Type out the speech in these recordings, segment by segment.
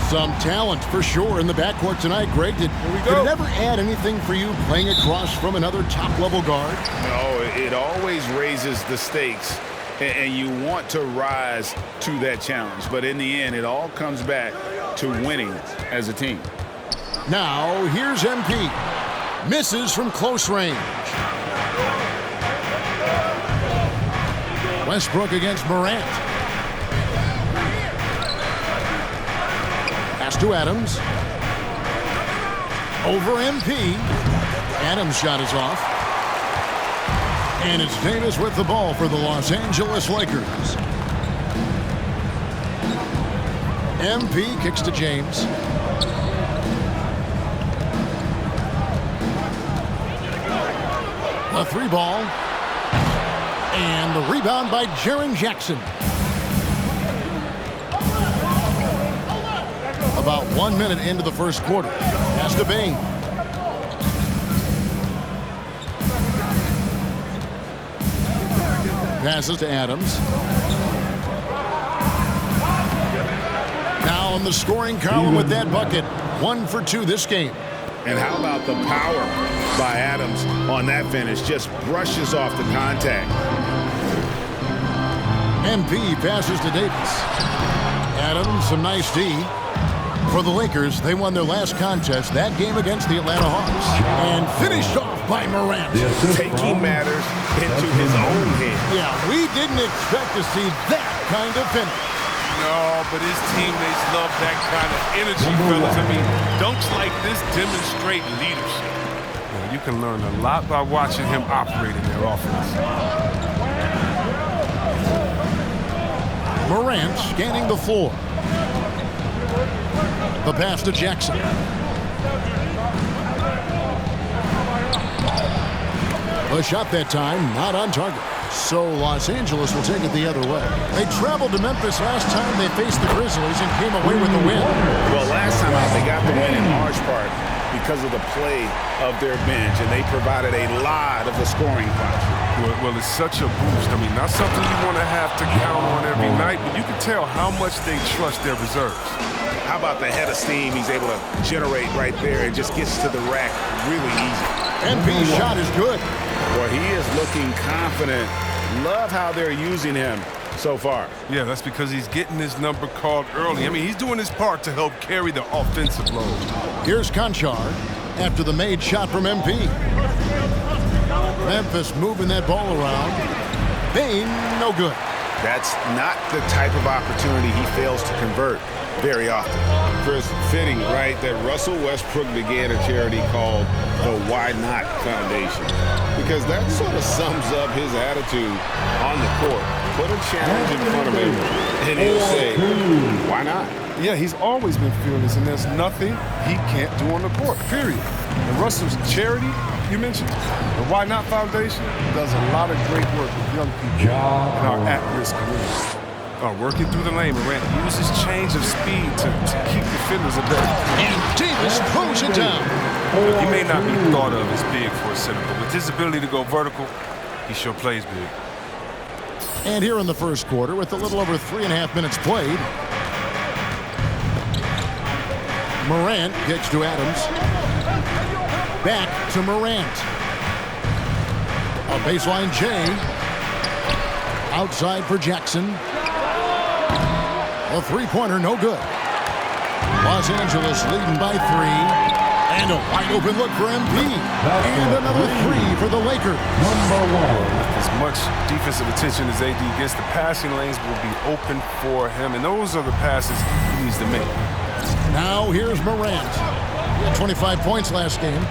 Some talent for sure in the backcourt tonight, Greg. Did it ever add anything for you playing across from another top-level guard? No, it always raises the stakes, and you want to rise to that challenge. But in the end, it all comes back to winning as a team. Now, here's MP. Misses from close range. Westbrook against Morant. Pass to Adams. Over MP. Adams' shot is off. And it's Davis with the ball for the Los Angeles Lakers. MP kicks to James. A three ball. And the rebound by Jaren Jackson. About 1 minute into the first quarter. Pass to Bain. Passes to Adams. Now in the scoring column with that bucket. 1 for 2 this game. And how about the power by Adams on that finish? Just brushes off the contact. MP passes to Davis. Adams, some nice D. For the Lakers, they won their last contest, that game against the Atlanta Hawks. And finished off by Morant. Taking matters into his own hand. Yeah, we didn't expect to see that kind of finish. No, but his teammates love that kind of energy, fellas. I mean, dunks like this demonstrate leadership. Yeah, you can learn a lot by watching him operate in their offense. Morant scanning the floor. The pass to Jackson. The shot that time, not on target. So Los Angeles will take it the other way. They traveled to Memphis last time they faced the Grizzlies and came away with the win. Well, last time out they got the win in large part because of the play of their bench, and they provided a lot of the scoring pressure. Well, it's such a boost. I mean, not something you want to have to count on every night, but you can tell how much they trust their reserves. How about the head of steam he's able to generate right there and just gets to the rack really easy. MP's shot is good. Boy, he is looking confident. Love how they're using him so far. Yeah, that's because he's getting his number called early. I mean, he's doing his part to help carry the offensive load. Here's Conchar after the made shot from MP. Memphis moving that ball around. Bain, no good. That's not the type of opportunity he fails to convert very often. Chris, fitting, right, that Russell Westbrook began a charity called the Why Not Foundation, because that sort of sums up his attitude on the court. Put a challenge in front of him, and he'll say, why not? Yeah, he's always been fearless, and there's nothing he can't do on the court, period. And Russell's charity, you mentioned, the Why Not Foundation, does a lot of great work with young people in our at-risk community. Working through the lane, Morant uses change of speed to keep defenders at bay. And Davis throws it down. He may not be thought of as big for a center, but with his ability to go vertical, he sure plays big. And here in the first quarter, with a little over 3.5 minutes played, Morant kicks to Adams. Back to Morant. A baseline J. Outside for Jackson. A three-pointer, no good. Los Angeles leading by 3. And a wide-open look for MP. And another 3 for the Lakers. With as much defensive attention as AD gets, the passing lanes will be open for him. And those are the passes he needs to make. Now here's Morant. He had 25 points last game.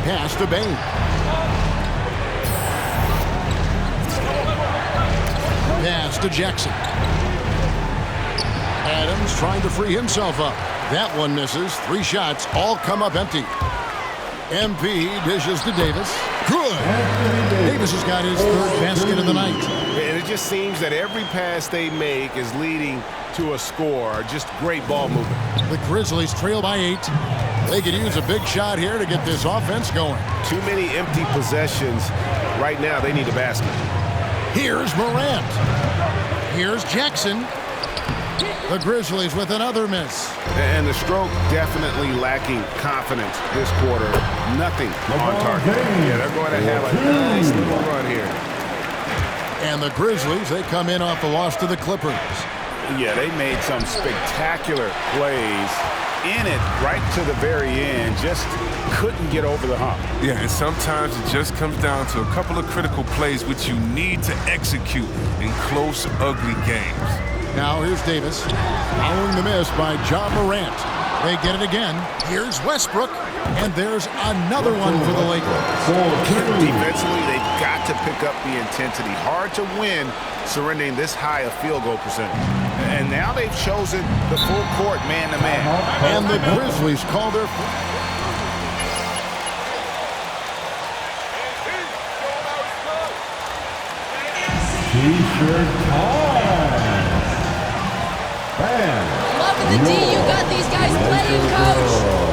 Pass to Bain. Pass to Jackson. Adams trying to free himself up. That one misses. 3 shots, all come up empty. MP dishes to Davis. Good. Davis has got his 3rd basket of the night. And it just seems that every pass they make is leading to a score. Just great ball movement. The Grizzlies trail by 8. They could use a big shot here to get this offense going. Too many empty possessions. Right now, they need a basket. Here's Morant. Here's Jackson. The Grizzlies with another miss. And the stroke definitely lacking confidence this quarter. Nothing on target. Yeah, they're going to have a nice little run here. And the Grizzlies, they come in off the loss to the Clippers. Yeah, they made some spectacular plays in it right to the very end. Just couldn't get over the hump. Yeah, and sometimes it just comes down to a couple of critical plays which you need to execute in close, ugly games. Now here's Davis. Following the miss by John Morant. They get it again. Here's Westbrook. And there's another one for the Lakers. Defensively, they've got to pick up the intensity. Hard to win surrendering this high a field goal percentage. And now they've chosen the full court man-to-man. And the Grizzlies call their... T-shirt time. Bam. Love the D you got these guys playing, coach.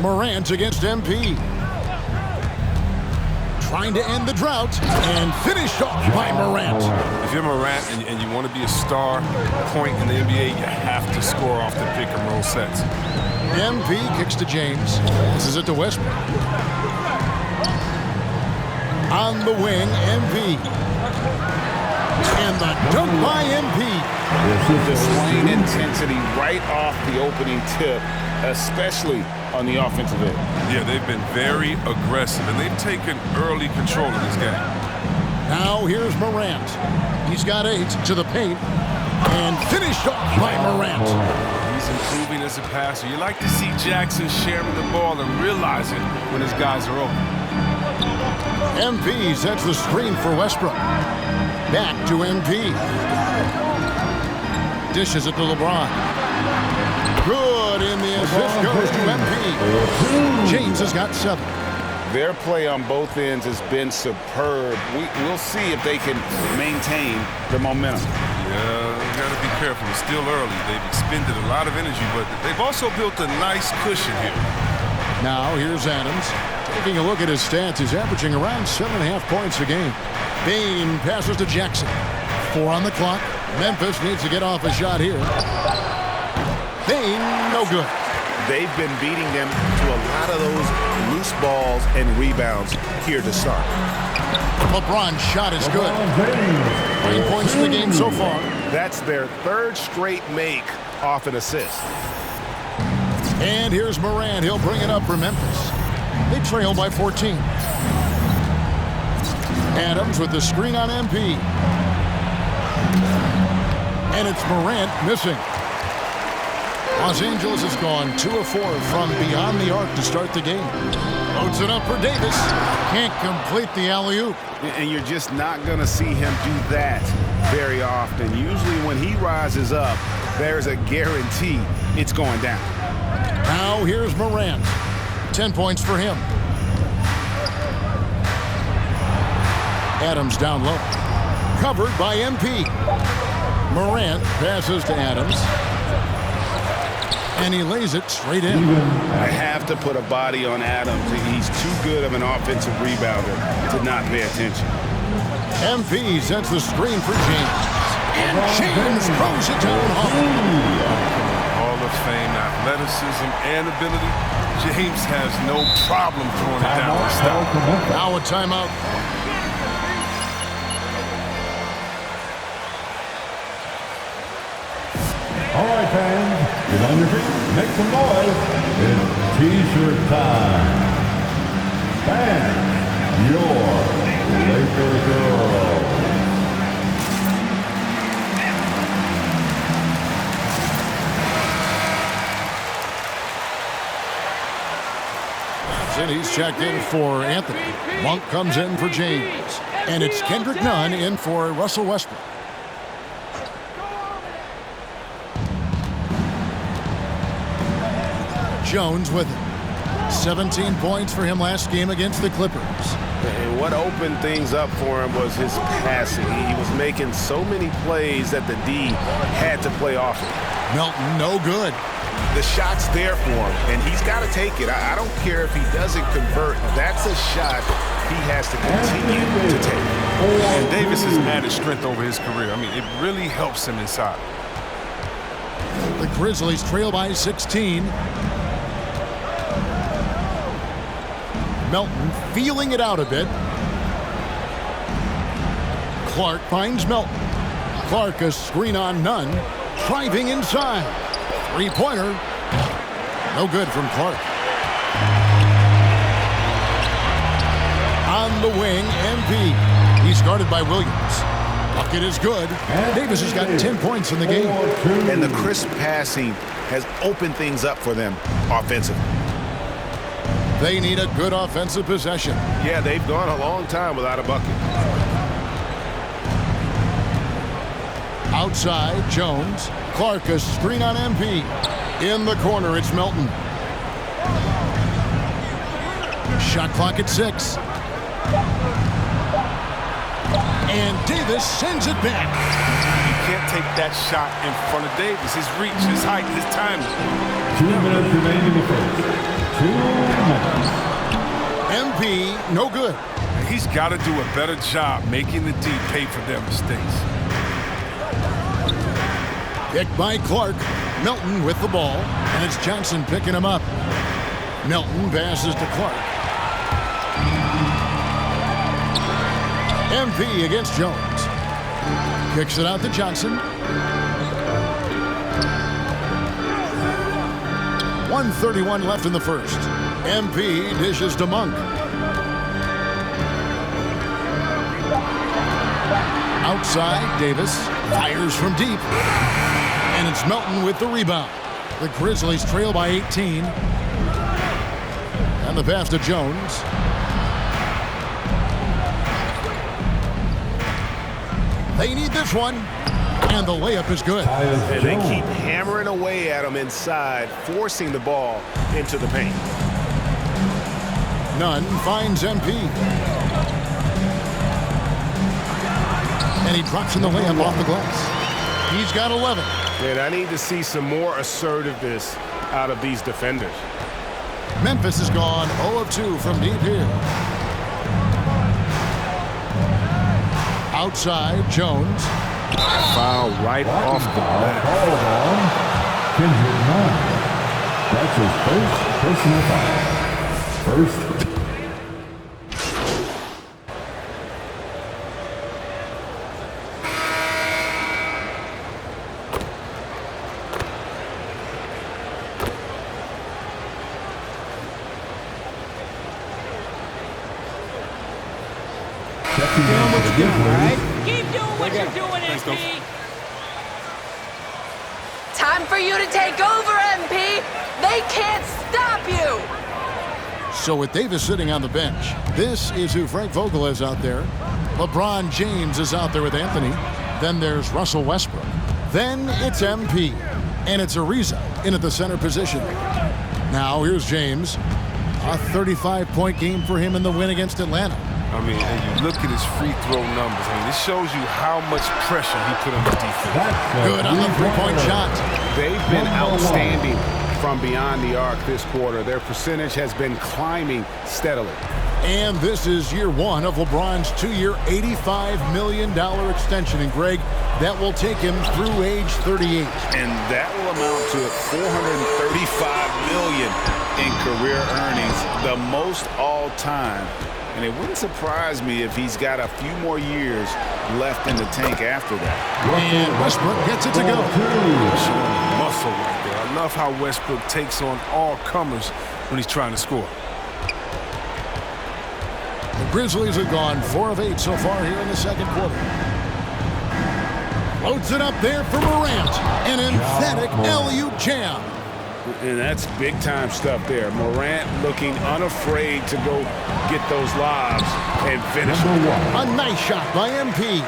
Morant against MP. Trying to end the drought and finished off by Morant. If you're Morant and you want to be a star point in the NBA, you have to score off the pick and roll sets. MP kicks to James. This is it to Westbrook. On the wing, MP. And the dunk by MP. Displaying intensity right off the opening tip, especially on the offensive end. Yeah, they've been very aggressive, and they've taken early control of this game. Now here's Morant. He's got 8 to the paint. And finished off by Morant. He's improving as a passer. You like to see Jackson sharing the ball and realizing when his guys are open. MP sets the screen for Westbrook. Back to MP. Dishes it to LeBron. Good, and the assist goes to MP. James has got 7. Their play on both ends has been superb. We'll see if they can maintain the momentum. Yeah, you got to be careful. It's still early. They've expended a lot of energy, but they've also built a nice cushion here. Now here's Adams. Taking a look at his stats, he's averaging around 7.5 points a game. Bain passes to Jackson. 4 on the clock. Memphis needs to get off a shot here. Bain, no good. They've been beating them to a lot of those loose balls and rebounds here to start. LeBron's shot is good. 9 points in the game so far. That's their 3rd straight make off an assist. And here's Morant. He'll bring it up for Memphis. They trail by 14. Adams with the screen on MP. And it's Morant missing. Los Angeles has gone 2 of 4 from beyond the arc to start the game. Loads it up for Davis. Can't complete the alley-oop. And you're just not going to see him do that very often. Usually when he rises up, there's a guarantee it's going down. Now here's Morant. 10 points for him. Adams down low. Covered by MP. Morant passes to Adams. And he lays it straight in. I have to put a body on Adams. He's too good of an offensive rebounder to not pay attention. MP sets the screen for James. And James throws it down home. Hall of Fame athleticism and ability. James has no problem throwing it down with style. Now a timeout. All right, fans, get on your feet, make some noise. It's T-shirt time. Fans, your Laker girl. Jackson. He's checked in for Anthony. Monk comes in for James. And it's Kendrick Nunn in for Russell Westbrook. Jones with it. 17 points for him last game against the Clippers. And what opened things up for him was his passing. He was making so many plays that the D had to play off it. Melton, no good. The shot's there for him, and he's got to take it. I don't care if he doesn't convert. That's a shot he has to continue to take. And Davis has added strength over his career. I mean, it really helps him inside. The Grizzlies trail by 16. Melton feeling it out a bit. Clark finds Melton. Clark a screen on Nunn. Driving inside. Three-pointer. No good from Clark. On the wing, MP. He's guarded by Williams. Bucket is good. Davis has got 10 points in the game. And the crisp passing has opened things up for them offensively. They need a good offensive possession. Yeah, they've gone a long time without a bucket. Outside, Jones. Clark a screen on MP. In the corner, it's Melton. Shot clock at 6. And Davis sends it back. You can't take that shot in front of Davis. His reach, his height, his timing. 2 minutes remaining in the first. 2 minutes. MP, no good. And he's got to do a better job making the D pay for their mistakes. Picked by Clark. Melton with the ball. And it's Johnson picking him up. Melton passes to Clark. MP against Jones. Kicks it out to Johnson. 1:31 left in the first. MP dishes to Monk. Outside, Davis fires from deep. And it's Melton with the rebound. The Grizzlies trail by 18. And the pass to Jones. They need this one. And the layup is good. And they keep hammering away at him inside, forcing the ball into the paint. Nunn finds MP. And he drops in the layup off the glass. He's got 11. And I need to see some more assertiveness out of these defenders. Memphis has gone 0 of 2 from deep here. Outside, Jones. Foul right off the bat. Kendrick Nunn. That's his first personal foul. First. Keep doing what you're doing, MP. Time for you to take over, MP. They can't stop you. So with Davis sitting on the bench, this is who Frank Vogel is out there. LeBron James is out there with Anthony. Then there's Russell Westbrook. Then it's MP. And it's Ariza in at the center position. Now here's James. A 35-point game for him in the win against Atlanta. I mean, and you look at his free throw numbers. I mean, this shows you how much pressure he put on the defense. Good on the three-point shot. They've been outstanding from beyond the arc this quarter. Their percentage has been climbing steadily. And this is year one of LeBron's 2-year, $85 million extension. And, Greg, that will take him through age 38. And that will amount to $435 million in career earnings, the most all time. And it wouldn't surprise me if he's got a few more years left in the tank after that. And Westbrook gets it to go. Showing muscle right there. I love how Westbrook takes on all comers when he's trying to score. The Grizzlies have gone 4 of 8 so far here in the second quarter. Loads it up there for Morant. An emphatic alley-oop jam. And that's big-time stuff there. Morant looking unafraid to go get those lobs and finish them. A nice shot by MP.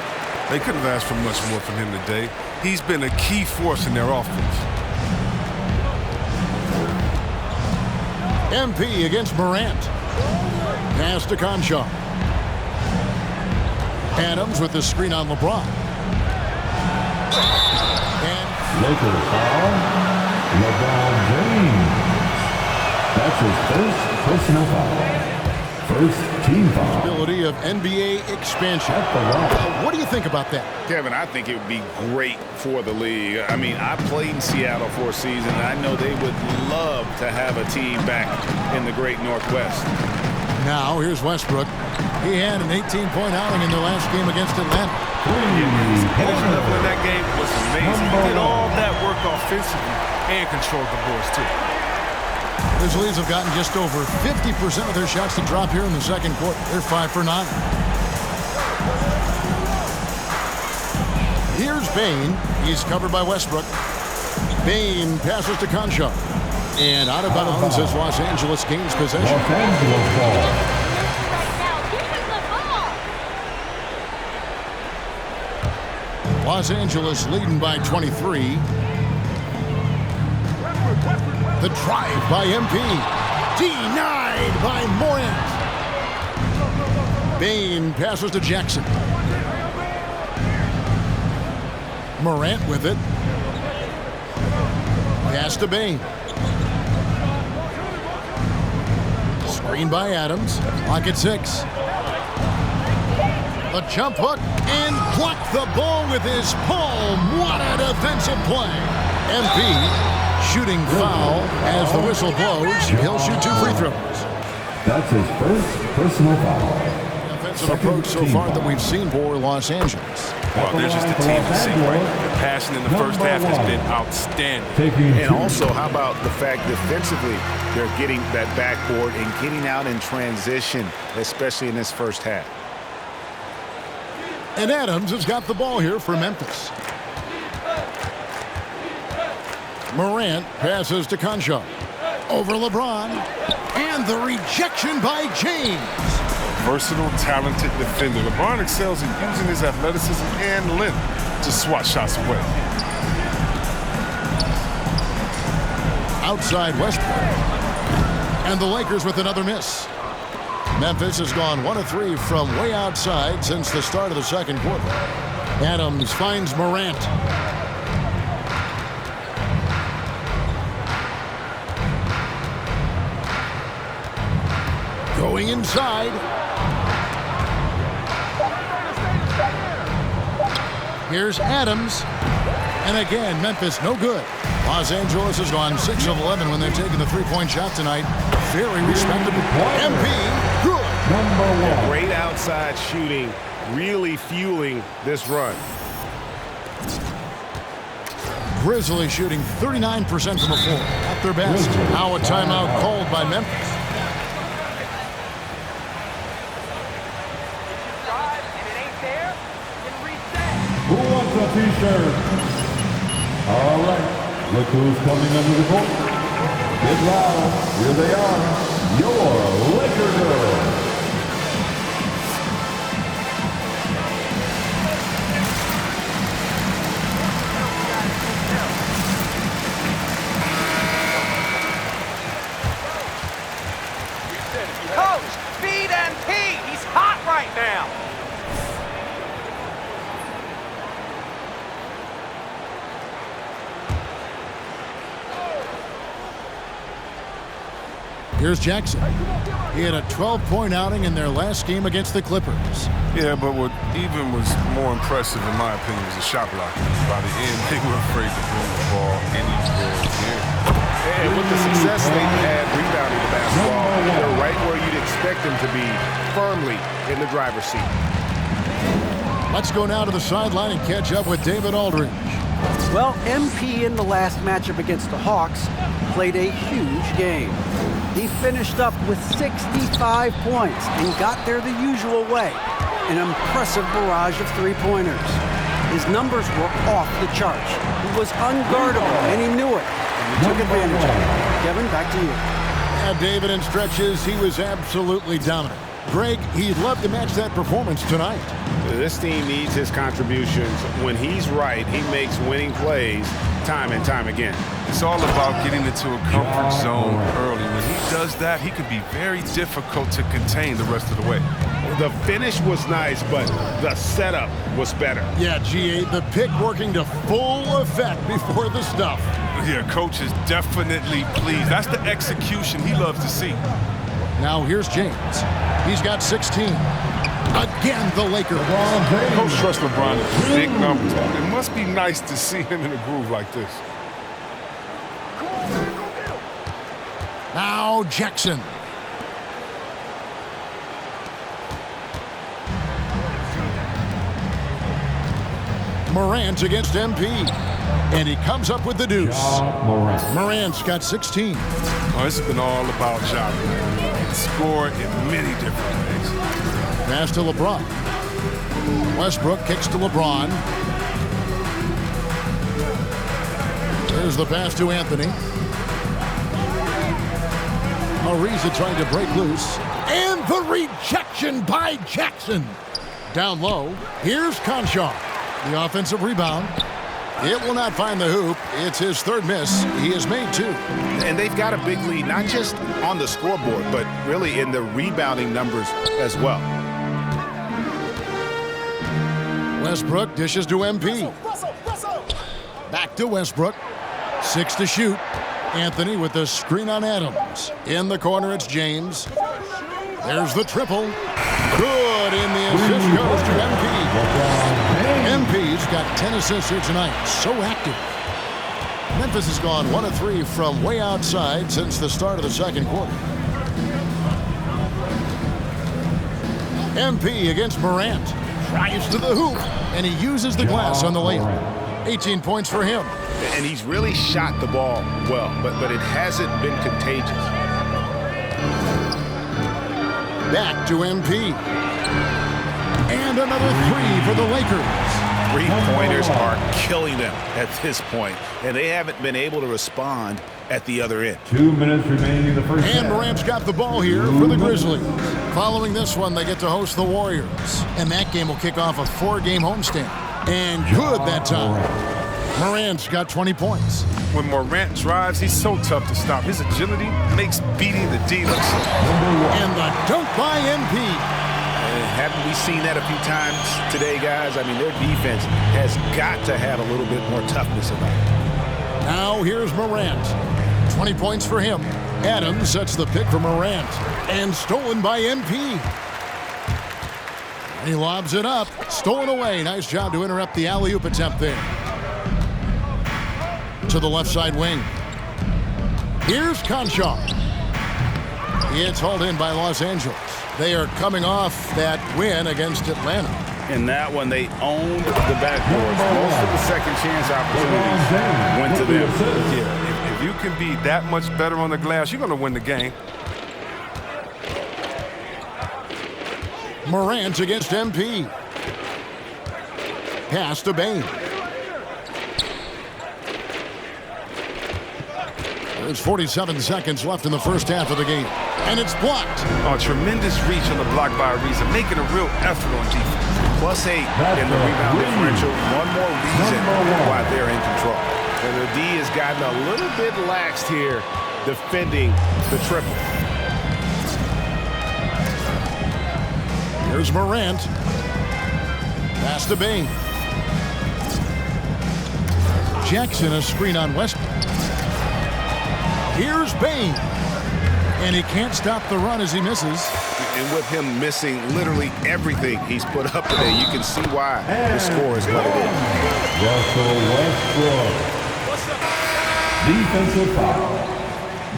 They couldn't have asked for much more from him today. He's been a key force in their offense. MP against Morant. Pass to Conchar. Adams with the screen on LeBron. And Lakers foul. LeBron James. That's his first personal foul. First team foul. ability of NBA expansion. What do you think about that? Kevin, I think it would be great for the league. I mean, I played in Seattle for a season, and I know they would love to have a team back in the great Northwest. Now, here's Westbrook. He had an 18-point outing in their last game against Atlanta. His energy level in that game was amazing. He did all that work offensively and controlled the boards, too. The Grizzlies have gotten just over 50% of their shots to drop here in the second quarter. They're 5 for 9. Here's Bane. He's covered by Westbrook. Bane passes to Conchar. And out of bounds as Los Angeles gains possession. Los Angeles ball. Los Angeles leading by 23. The drive by MP. Denied by Morant. Bane passes to Jackson. Morant with it. Pass to Bane. Screen by Adams. Clock at 6. A jump hook and blocked the ball with his palm. What a defensive play. MP shooting foul as the whistle blows. He'll shoot 2 free throws. That's his first personal foul. Offensive approach so far that we've seen for Los Angeles. Well, they're just a team to see, right? The passion in the first half has been outstanding. And also, how about the fact defensively, they're getting that backboard and getting out in transition, especially in this first half. And Adams has got the ball here for Memphis. Morant passes to Conchar. Over LeBron. And the rejection by James. Versatile, talented defender. LeBron excels in using his athleticism and length to swat shots away. Outside Westbrook. And the Lakers with another miss. Memphis has gone 1 of 3 from way outside since the start of the second quarter. Adams finds Morant. Going inside. Here's Adams. And again, Memphis no good. Los Angeles has gone 6 of 11 when they've taken the three-point shot tonight. Very respectable. MP, good. Great outside shooting, really fueling this run. Grizzlies shooting 39% from the floor at their best. Now a timeout called by Memphis. Who wants a t-shirt? All right, look who's coming under the court. Get loud, here they are, your Laker girls. Coach, feed MP. He's hot right now. Here's Jackson. He had a 12-point outing in their last game against the Clippers. Yeah, but what even was more impressive, in my opinion, was the shot blocking. By the end, they were afraid to bring the ball anywhere near. And with the success they've had rebounding the basketball, they're right where you'd expect them to be, firmly in the driver's seat. Let's go now to the sideline and catch up with David Aldridge. Well, MP in the last matchup against the Hawks played a huge game. He finished up with 65 points and got there the usual way, an impressive barrage of three-pointers. His numbers were off the charts. He was unguardable, and he knew it, and he took advantage of it. Kevin, back to you. Yeah, David, in stretches, he was absolutely dominant. Greg, he'd love to match that performance tonight. This team needs his contributions. When he's right, he makes winning plays time and time again. It's all about getting into a comfort zone early. When he does that, he can be very difficult to contain the rest of the way. The finish was nice, but the setup was better. Yeah, G8, the pick working to full effect before the stuff. Yeah, coach is definitely pleased. That's the execution he loves to see. Now here's James. He's got 16. Again, the Lakers. Coach trusts LeBron with big numbers. It must be nice to see him in a groove like this. Now Jackson. Morant against MP. And he comes up with the deuce. Morant's got 16. Oh, it's been all about Ja. He can score in many different ways. Pass to LeBron. Westbrook kicks to LeBron. There's the pass to Anthony. Ariza trying to break loose. And the rejection by Jackson. Down low. Here's Conchar. The offensive rebound. It will not find the hoop. It's his third miss. He has made 2. And they've got a big lead, not just on the scoreboard, but really in the rebounding numbers as well. Westbrook dishes to MP. Back to Westbrook. 6 to shoot. Anthony with the screen on Adams. In the corner, it's James. There's the triple. Good, and the assist goes to MP. MP's got 10 assists here tonight. So active. Memphis has gone 1 of 3 from way outside since the start of the second quarter. MP against Morant. Drives to the hoop, and he uses the glass on the layup. 18 points for him. And he's really shot the ball well, but it hasn't been contagious. Back to MP. And another 3 for the Lakers. 3-pointers are killing them at this point, and they haven't been able to respond at the other end. 2 minutes remaining in the first half. And Morant's got the ball here for the Grizzlies. Following this one, they get to host the Warriors. And that game will kick off a 4-game homestand. And good that time. Morant's got 20 points. When Morant drives, he's so tough to stop. His agility makes beating the D look so. And the dunk by MP. Haven't we seen that a few times today, guys? I mean, their defense has got to have a little bit more toughness about it. Now here's Morant. 20 points for him. Adams sets the pick for Morant. And stolen by MP. And he lobs it up. Stolen away. Nice job to interrupt the alley-oop attempt there. To the left side wing. Here's Conchar. It's hauled in by Los Angeles. They are coming off that win against Atlanta. In that one, they owned the backboards. Most of the second chance opportunities went to them. Yeah, if you can be that much better on the glass, you're going to win the game. Morant against MP. Pass to Bain. There's 47 seconds left in the first half of the game. And it's blocked. Oh, tremendous reach on the block by Ariza, making a real effort on defense. +8 in the rebound differential. One more reason why they're in control. And the D has gotten a little bit laxed here defending the triple. Here's Morant. Pass to Bain. Jackson, a screen on Westbrook. Here's Bain. And he can't stop the run as he misses. And with him missing literally everything he's put up today, you can see why the score is what it is. Russell Westbrook. Defensive foul.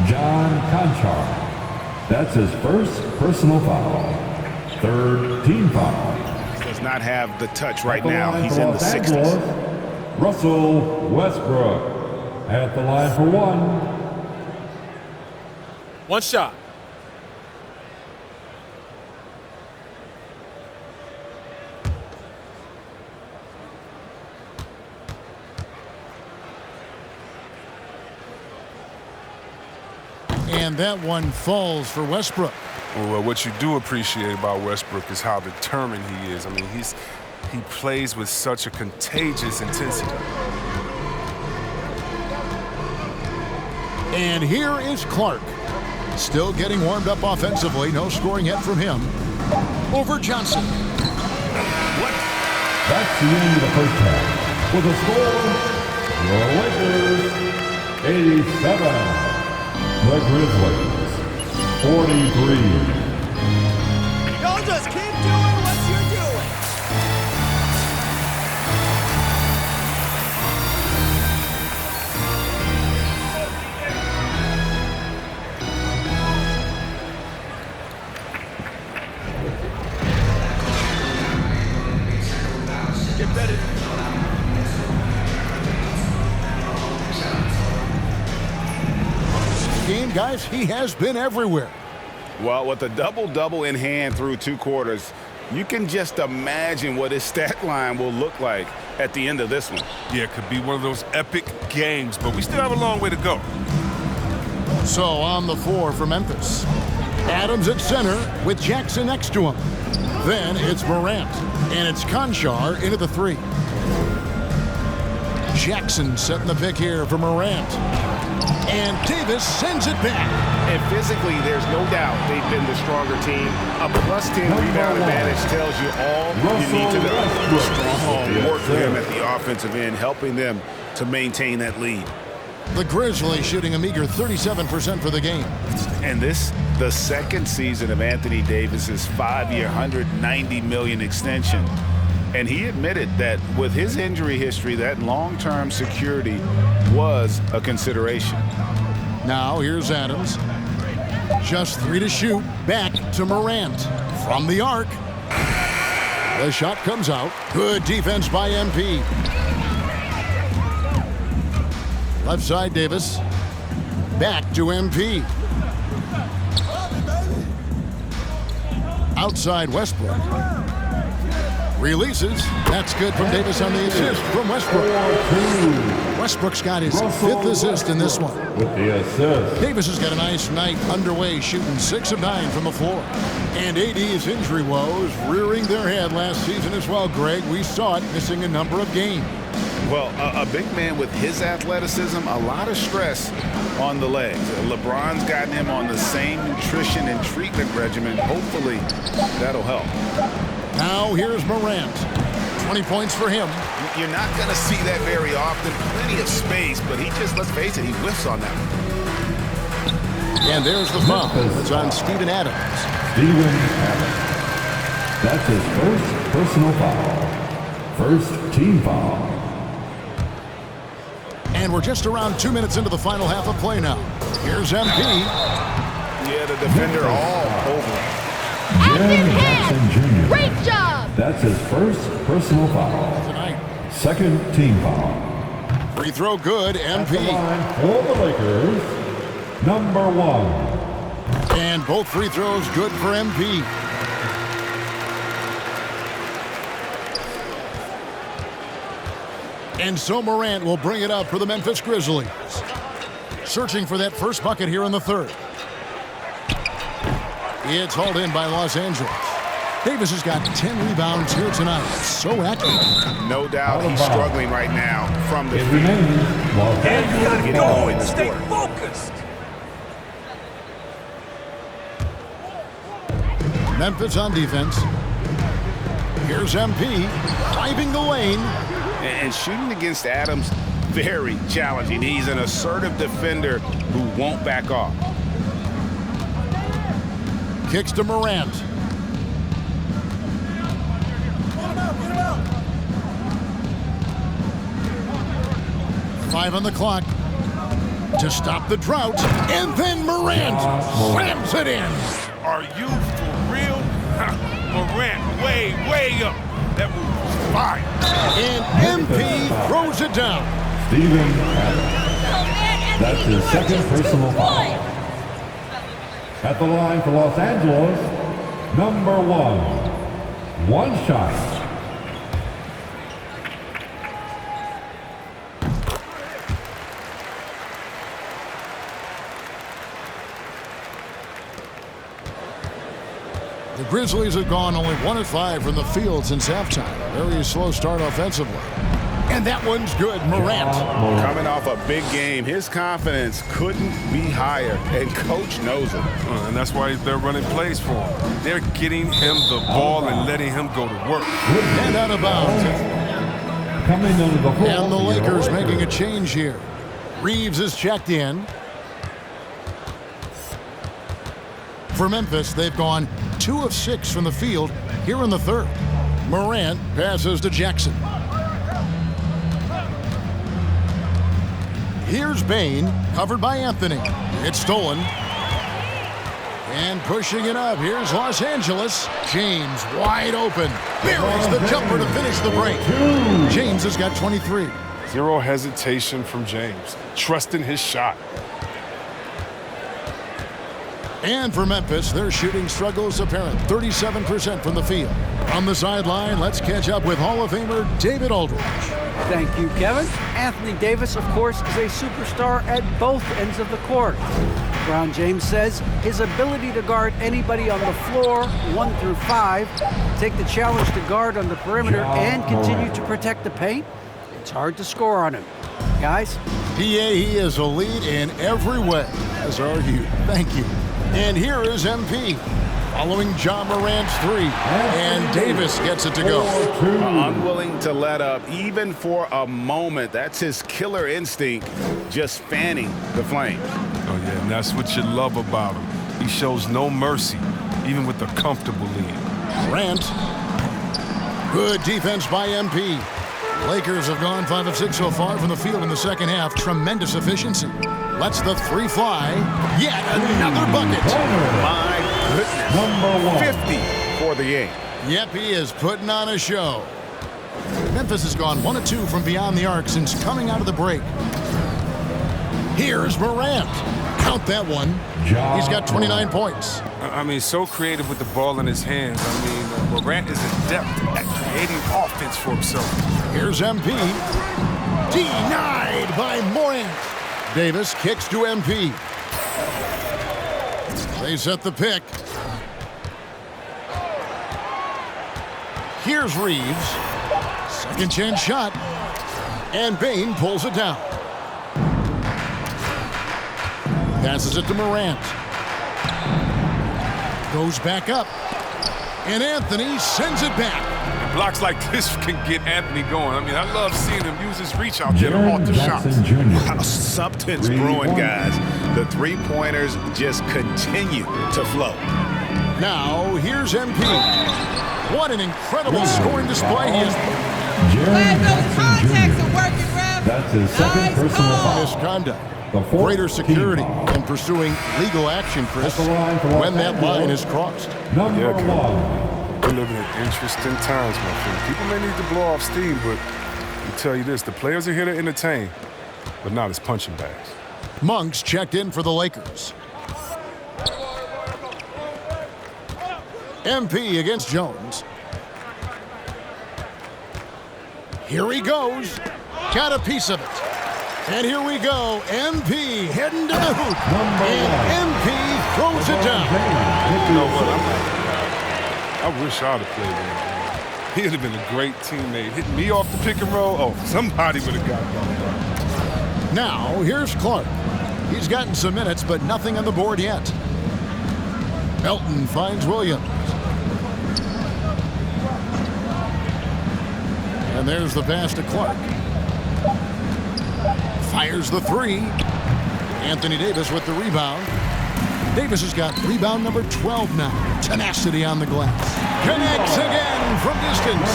John Conchar. That's his first personal foul. Third team foul. Does not have the touch right now. He's in the 60s. Russell Westbrook at the line for one. One shot. And that one falls for Westbrook. Well, what you do appreciate about Westbrook is how determined he is. I mean, he plays with such a contagious intensity. And here is Clark. Still getting warmed up offensively. No scoring yet from him. Over Johnson. That's the end of the first half. With a score, your Lakers 87. The Grizzlies 43. Y'all just keep doing what you're doing. Get ready. Game, guys, he has been everywhere. Well, with a double-double in hand through 2 quarters, you can just imagine what his stat line will look like at the end of this one. Yeah, it could be one of those epic games, but we still have a long way to go. So on the floor for Memphis. Adams at center with Jackson next to him. Then it's Morant, and it's Conchar into the 3. Jackson setting the pick here for Morant. And Davis sends it back. And physically, there's no doubt they've been the stronger team. A +10 rebound advantage tells you all you need to know. Strong work for him at the offensive end, helping them to maintain that lead. The Grizzlies shooting a meager 37% for the game. And this, the second season of Anthony Davis's 5-year, $190 million extension. And he admitted that with his injury history, that long-term security was a consideration. Now here's Adams. Just 3 to shoot. Back to Morant. From the arc. The shot comes out. Good defense by MP. Left side Davis. Back to MP. Outside Westbrook. Releases. That's good from Davis on the assist from Westbrook. Westbrook's got his 5th assist in this one. With the assist. Davis has got a nice night underway, shooting 6 of 9 from the floor. And AD's injury woes rearing their head last season as well, Greg. We saw it missing a number of games. Well, a big man with his athleticism, a lot of stress on the legs. LeBron's gotten him on the same nutrition and treatment regimen. Hopefully, that'll help. Now here's Morant. 20 points for him. You're not going to see that very often. Plenty of space, but he just, let's face it, he whiffs on that one. And there's the foul. It's on Steven Adams. Steven Adams. That's his first personal foul. First team foul. And we're just around 2 minutes into the final half of play now. Here's MP. Yeah, the defender all over. Jim Jackson Jr. Great job! That's his first personal foul. Tonight. Second team foul. Free throw good, At the MP. line for the Lakers, number 1. And both free throws good for MP. And so Morant will bring it up for the Memphis Grizzlies. Searching for that first bucket here in the 3rd. It's hauled in by Los Angeles. Davis has got 10 rebounds here tonight. So accurate. No doubt he's struggling right now from the It field. remains Los Angeles Get ball. going this Stay quarter. focused. Memphis on defense. Here's MP driving the lane. And shooting against Adams, very challenging. He's an assertive defender who won't back off. Kicks to Morant. Five on the clock to stop the drought. And then Morant slams it in. Are you for real? Morant, way up. That move was fire. And MP throws it down. Steven Adams. That's his second personal foul. At the line for Los Angeles, number 1. One shot. The Grizzlies have gone only 1 of 5 from the field since halftime. Very slow start offensively. And that one's good. Morant. Coming off a big game, his confidence couldn't be higher, and coach knows it. And that's why they're running plays for him. They're getting him the ball and letting him go to work. And out of bounds. Coming under the ball. And the Lakers making a change here. Reeves is checked in. For Memphis, they've gone 2 of 6 from the field here in the third. Morant passes to Jackson. Here's Bain, covered by Anthony. It's stolen. And pushing it up, here's Los Angeles. James wide open. Buries the jumper to finish the break. James has got 23. Zero hesitation from James. Trusting his shot. And for Memphis, their shooting struggles apparent. 37% from the field. On the sideline, let's catch up with Hall of Famer David Aldridge. Thank you, Kevin. Anthony Davis, of course, is a superstar at both ends of the court. LeBron James says his ability to guard anybody on the floor, 1 through 5, take the challenge to guard on the perimeter and continue to protect the paint, it's hard to score on him. Guys? PA, he is a lead in every way, as are you. Thank you. And here is MP. Following John Morant's 3, and Davis gets it to go. Unwilling to let up, even for a moment. That's his killer instinct, just fanning the flames. Oh, yeah, and that's what you love about him. He shows no mercy, even with a comfortable lead. Morant. Good defense by MP. Lakers have gone 5 of 6 so far from the field in the second half. Tremendous efficiency. Lets the 3 fly. Yet another bucket. My goodness. Number 1. 50 for the game. Yep, he is putting on a show. Memphis has gone 1 of 2 from beyond the arc since coming out of the break. Here's Morant. Count that one. He's got 29 points. I mean, so creative with the ball in his hands. I mean, Morant is adept at creating offense for himself. Here's MP. Denied by Morant. Davis kicks to MP. They set the pick. Here's Reeves. Second chance shot. And Bain pulls it down. Passes it to Morant. Goes back up. And Anthony sends it back. And blocks like this can get Anthony going. I mean, I love seeing him use his reach out there to alter shots. Wow, substance brewing, guys. The three-pointers just continue to flow. Now, here's MP. What an incredible scoring display he is. Glad those contacts are working, Rev. That's his second personal foul. Misconduct. Greater security in pursuing legal action, Chris, when that line is crossed. Number 1. We're living in interesting times, my friend. People may need to blow off steam, but I'll tell you this, the players are here to entertain, but not as punching bags. Monks checked in for the Lakers. MP against Jones. Here he goes. Got a piece of it. And here we go. MP heading to the hoop. And MP throws it down. You know what? I wish I'd have played with him. He'd have been a great teammate. Hitting me off the pick and roll. Oh, somebody would have got that. Now, here's Clark. He's gotten some minutes, but nothing on the board yet. Melton finds Williams. And there's the pass to Clark. Fires the 3. Anthony Davis with the rebound. Davis has got rebound number 12 now. Tenacity on the glass. Connects again from distance.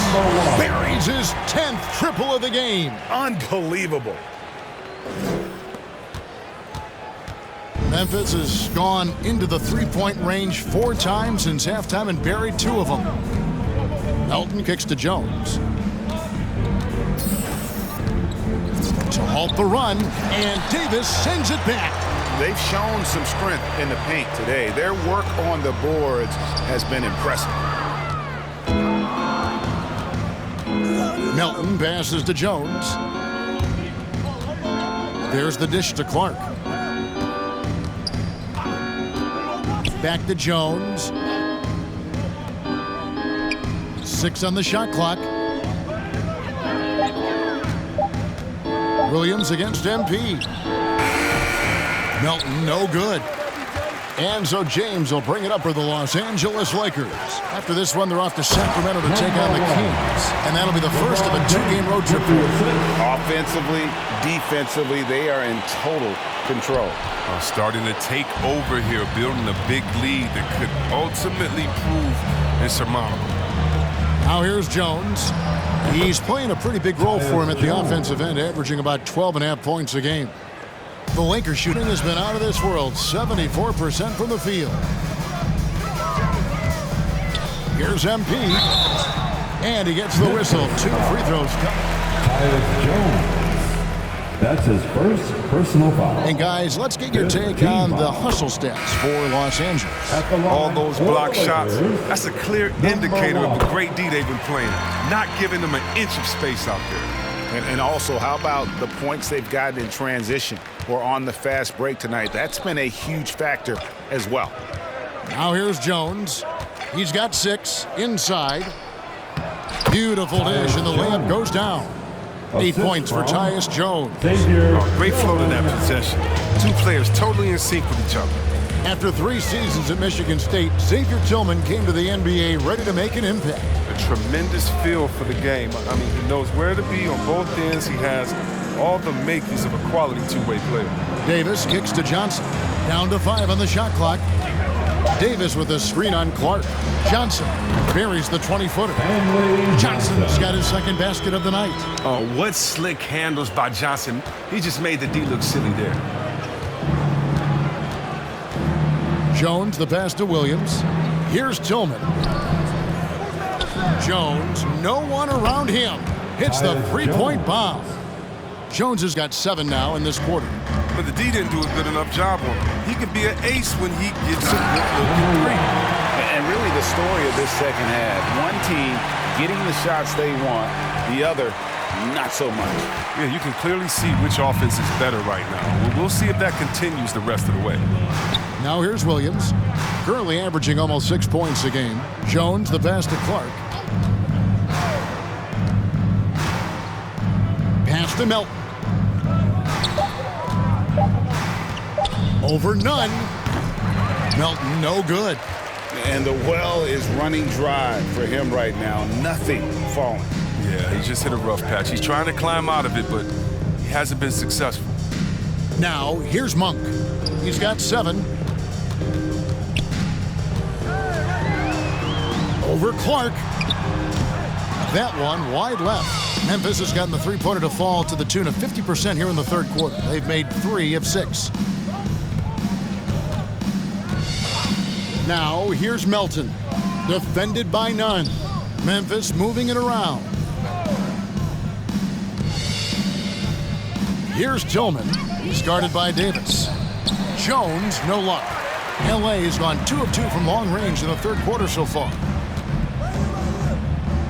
Buries his 10th triple of the game. Unbelievable. Memphis has gone into the three-point range 4 times since halftime and buried 2 of them. Melton kicks to Jones. To halt the run, and Davis sends it back. They've shown some strength in the paint today. Their work on the boards has been impressive. Melton passes to Jones. There's the dish to Clark. Back to Jones. 6 on the shot clock. Williams against MP. Melton, no good. And so James will bring it up for the Los Angeles Lakers. After this one, they're off to Sacramento to take on the Kings. And that'll be the first of a 2-game road trip for them. Offensively, defensively, they are in total control. Starting to take over here, building a big lead that could ultimately prove insurmountable. Now here's Jones. He's playing a pretty big role for him at the offensive end, averaging about 12.5 points a game. The Lakers shooting has been out of this world, 74% from the field. Here's MP. And he gets the whistle. 2 free throws. Jones. That's his first personal foul. And guys, let's get your take on the hustle stats for Los Angeles. All those block shots, that's a clear indicator of the great D they've been playing. Not giving them an inch of space out there. And also, how about the points they've gotten in transition or on the fast break tonight? That's been a huge factor as well. Now here's Jones. He's got 6 inside. Beautiful dish, and the layup goes down. 8 points for Tyus Jones. Great flow to that possession. 2 players totally in sync with each other. After 3 seasons at Michigan State, Xavier Tillman came to the NBA ready to make an impact. A tremendous feel for the game. I mean, he knows where to be on both ends. He has all the makings of a quality two-way player. Davis kicks to Johnson. Down to 5 on the shot clock. Davis with a screen on Clark. Johnson buries the 20-footer. Johnson's got his second basket of the night. Oh, what slick handles by Johnson. He just made the D look silly there. Jones, the pass to Williams. Here's Tillman. Jones, no one around him. Hits the 3-point bomb. Jones has got 7 now in this quarter. But the D didn't do a good enough job on him. He can be an ace when he gets a good look at 3. And really the story of this second half, one team getting the shots they want, the other not so much. Yeah, you can clearly see which offense is better right now. We'll see if that continues the rest of the way. Now here's Williams, currently averaging almost 6 points a game. Jones, the pass to Clark. Pass to Melton. Over none. Melton, no good. And the well is running dry for him right now. Nothing falling. Yeah, he just hit a rough patch. He's trying to climb out of it, but he hasn't been successful. Now, here's Monk. He's got 7. Over Clark. That one wide left. Memphis has gotten the 3-pointer to fall to the tune of 50% here in the third quarter. They've made 3 of 6. Now, here's Melton. Defended by none. Memphis moving it around. Here's Tillman. He's guarded by Davis. Jones, no luck. LA has gone 2 of 2 from long range in the third quarter so far.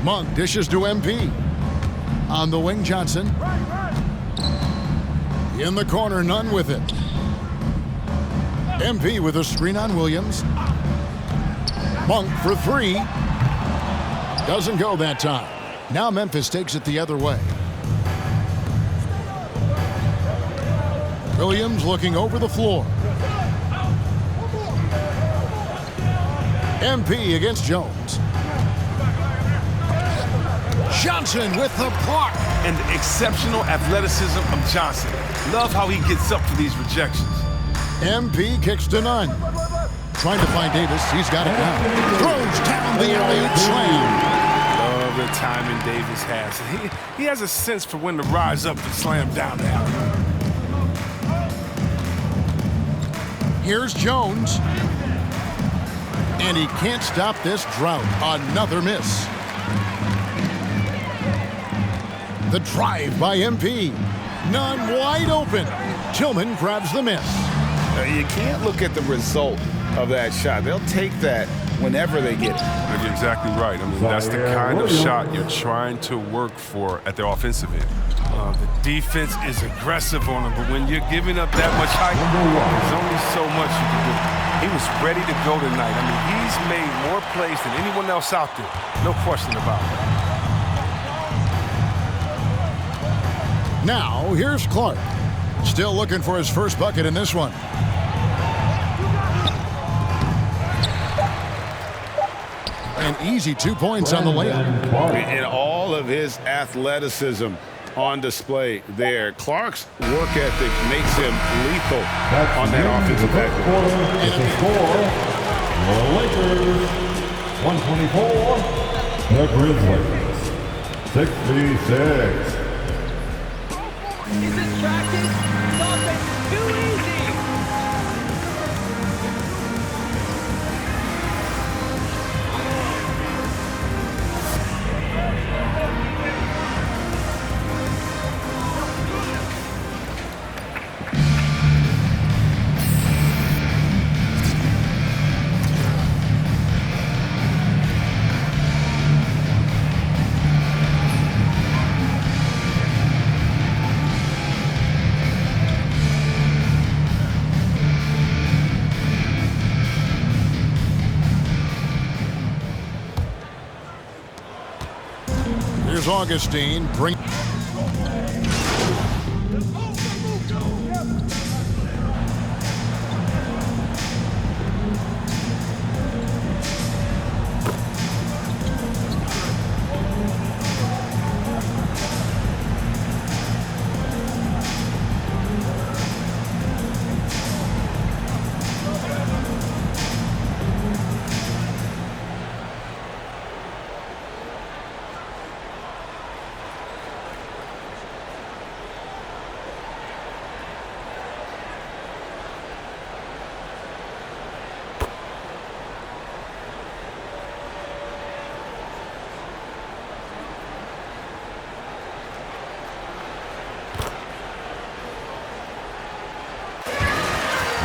Monk dishes to MP. On the wing, Johnson. In the corner, none with it. MP with a screen on Williams. Monk for 3. Doesn't go that time. Now Memphis takes it the other way. Williams looking over the floor. MP against Jones. Johnson with the block. And the exceptional athleticism of Johnson. Love how he gets up for these rejections. MP kicks to none. Trying to find Davis. He's got it down. Throws down the alley-oop slam. Love the timing Davis has. He has a sense for when to rise up and slam down the alley. Here's Jones. And he can't stop this drought. Another miss. The drive by MP. None wide open. Tillman grabs the miss. You can't look at the result of that shot. They'll take that whenever they get it. You're exactly right. I mean, that's the kind of shot you're trying to work for at the offensive end. The defense is aggressive on them, but when you're giving up that much height, there's only so much you can do. He was ready to go tonight. I mean, he's made more plays than anyone else out there. No question about it. Now, here's Clark. Still looking for his first bucket in this one. An easy 2 points on the layup. And all of his athleticism on display there. Clark's work ethic makes him lethal on that offensive backboard. And the score, the Lakers, 124. The Grizzlies, 66. He's distracted. His offense is too easy. Here's Augustine.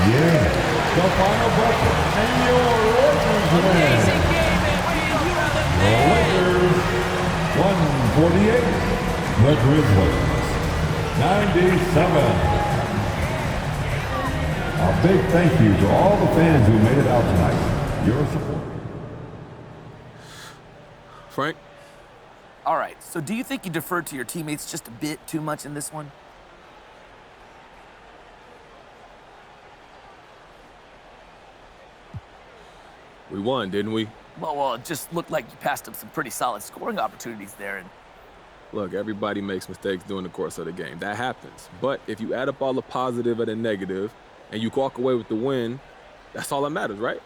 Yeah, the final bucket, and your Lakers win. Amazing game, MP. You are the The man. Lakers, 148. The Grizzlies, 97. A big thank you to all the fans who made it out tonight. Your support. Frank? All right, so do you think you deferred to your teammates just a bit too much in this one? We won, didn't we? Well, it just looked like you passed up some pretty solid scoring opportunities there. And Look, everybody makes mistakes during the course of the game. That happens. But if you add up all the positive and the negative, and you walk away with the win, that's all that matters, right?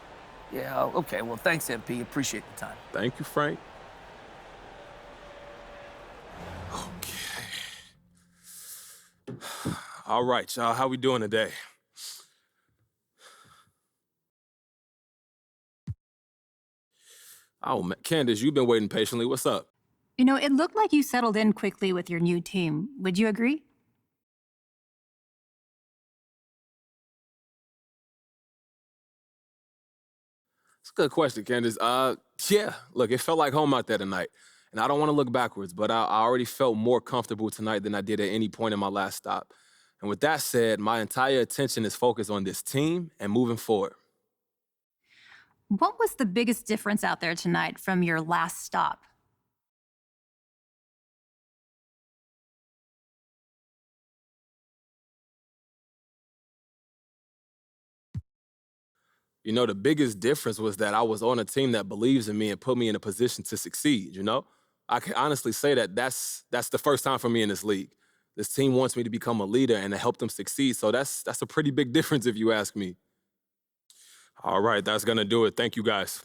yeah, okay, well, thanks, MP. Appreciate the time. Thank you, Frank. Okay. All right, y'all. How we doing today? Oh, Candace, you've been waiting patiently. What's up? You know, it looked like you settled in quickly with your new team. Would you agree? It's a good question, Candace. Yeah, look, it felt like home out there tonight. And I don't want to look backwards, but I already felt more comfortable tonight than I did at any point in my last stop. And with that said, my entire attention is focused on this team and moving forward. What was the biggest difference out there tonight from your last stop? You know, the biggest difference was that I was on a team that believes in me and put me in a position to succeed, you know? I can honestly say that that's the first time for me in this league. This team wants me to become a leader and to help them succeed, so that's a pretty big difference if you ask me. All right, that's gonna do it. Thank you, guys.